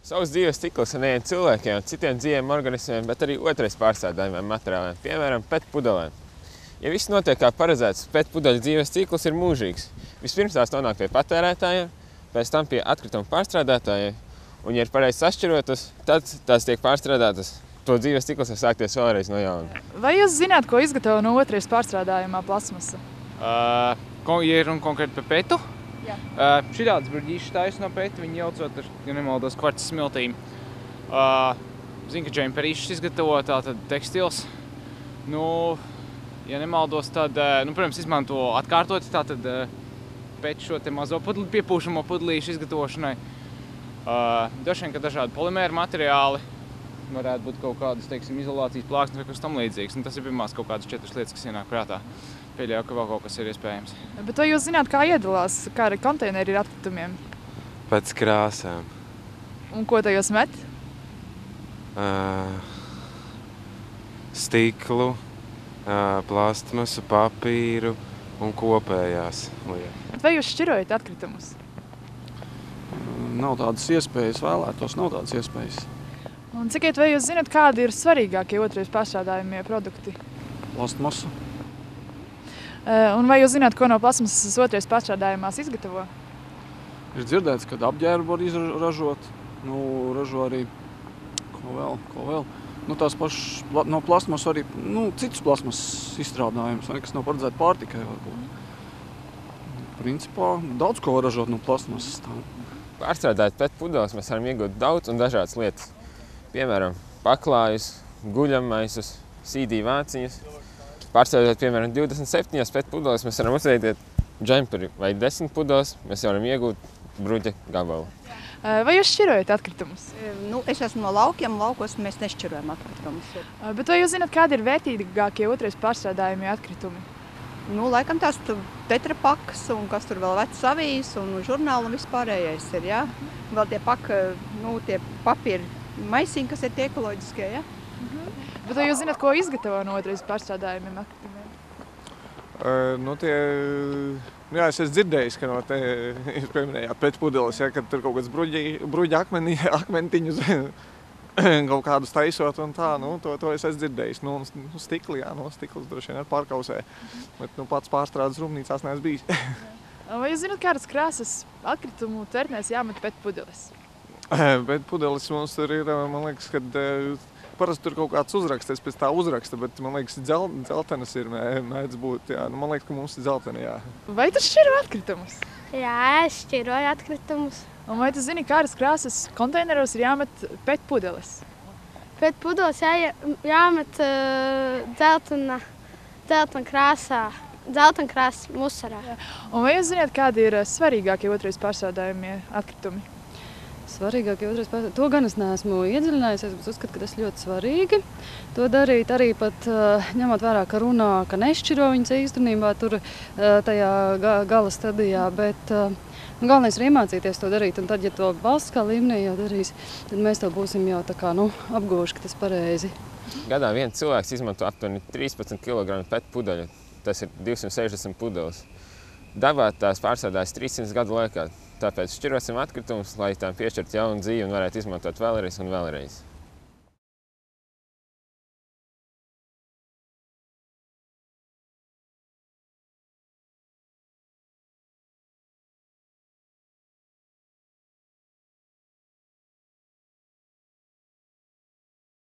Savs dzīves cikls ir nevien cilvēkiem un citiem dzīviem organismiem, bet arī otrais pārstrādājumiem materiāliem, piemēram, PET pudelēm. Ja viss notiek kā paredzēts, PET pudeļu dzīves cikls ir mūžīgs. Vispirms tās nonāk pie patērētājiem, pēc tam pie atkrituma pārstrādātājiem, un, ja ir pareizi sašķirotas, tad tās tiek pārstrādātas. To dzīves cikls var sākties vēlreiz no jauna. Vai jūs zināt, ko izgatavo no otrais pārstrādājumā plasmasa? Ja runa konkrēti par PETu? Jā. Šitādas bruģīšas taisa no PETA, viņi jaucot ar, ja nemaldos, kvarca smiltīm. Zinu, ka džemperīšas izgatavo, tātad tekstils. Ja nemaldos, tad, protams, izmanto atkārtoti tātad PET šo te mazo piepūšamo pudelīšu izgatavošanai. Droši vien, ka dažādi polimēru materiāli varētu būt kaut kādas, teiksim, izolācijas plāksnes vai kas tam līdzīgs. Tas ir pirmās kaut kādas 4 lietas, kas ienāk prātā. Pieļauju, ka vēl kaut kas ir iespējams. Bet vai jūs zināt, kā iedalās, kā arī konteineri ir atkritumiem? Pēc krāsām. Un ko tajos met? Stiklu, plastmasu, papīru un kopējās lietas. Vai jūs šķirojat atkritumus? Nav tādas iespējas, vēlētos, nav tādas iespējas. Un cikiet, vai jūs zināt, kādi ir svarīgākie otrais pārstrādājumie produkti? Plastmasa. Un vai jūs zināt, ko no plasmasas otrais pārstrādājumās izgatavo? Ir dzirdēts, ka apģērbu var izražot, ražo arī, ko vēl. Tās pašas no plasmas arī, citus plasmas izstrādājumus, kas nav paredzēti pārtikai varbūt. Principā daudz ko var ražot no plasmasas. Pārstrādājot PET pudeles, mēs varam iegūt daudz un dažādas lietas. Piemēram, paklājus, guļammaisus, CD vāciņus. Pārstrādājot, piemēram, 27 PET pudeles, mēs varam uzveidot džemperi vai 10 pudeles, mēs varam iegūt bruģa gabalu. Vai jūs šķirojat atkritumus? Es esmu no laukiem, laukos mēs nešķirojam atkritumus. Bet vai jūs zināt, kādi ir vērtīgākie otrais pārstrādājumie atkritumi? Laikam tās tetrapakas un kas tur vēl vecs avijas un žurnāli un vispārējais ir, jā. Vēl tie tie papīra maisiņi, kas ir tie ekoloģiskie, jā. Bet vai jūs zināt, ko izgatavo no otrais pārstrādājumiem atkritumiem? Es esmu dzirdējis, ka no te, jūs pieminējāt PET pudeles, kad tur kaut kāds bruģa akmentiņus kaut kādus taisot un tā, to es esmu dzirdējis. Stikli, stikls droši vien pārkausē, bet pats pārstrādes rūpnīcās neesmu bijis. Vai jūs zināt, kādas krāsas atkritumu tvertnēs jāmet PET pudeles? PET pudeles mums tur ir, man liekas, kad parasti tur kaut kāds uzraksts, es pēc tā uzraksta, bet man liekas, dzeltenas ir mēdz būt, jā. Man liekas, ka mums ir dzeltena, jā. Vai tu šķiro atkritumus? Jā, es šķiroju atkritumus. Un vai tu zini, kādas krāsas konteineros ir jāmet PET pudeles? PET pudeles jāmet dzeltena krāsā, dzeltena krāsas musarā. Un vai jūs zināt, kādi ir svarīgākie otrais pārstrādājumie atkritumi? Svarīgākie otrais pārstrādājumi. To gan es neesmu iedziļinājusies, bet uzskatu, ka tas ļoti svarīgi. To darīt arī pat ņemot vērā, ka runā, ka nešķiro viņas īstenībā tur tajā gala stadijā, bet galvenais ir iemācīties to darīt. Un tad, ja to valstiskā līmenī jau darīs, tad mēs to būsim jau tā kā apguvuši, ka tas pareizi. Gadā viens cilvēks izmanto aptuveni 13 kg PET pudeļu. Tas ir 260 pudeles. Dabā tās pārstrādājas 300 gadu laikā. Tāpēc šķirosim atkritumus, lai tām piešķirtu jaunu dzīvi un varētu izmantot vēlreiz un vēlreiz.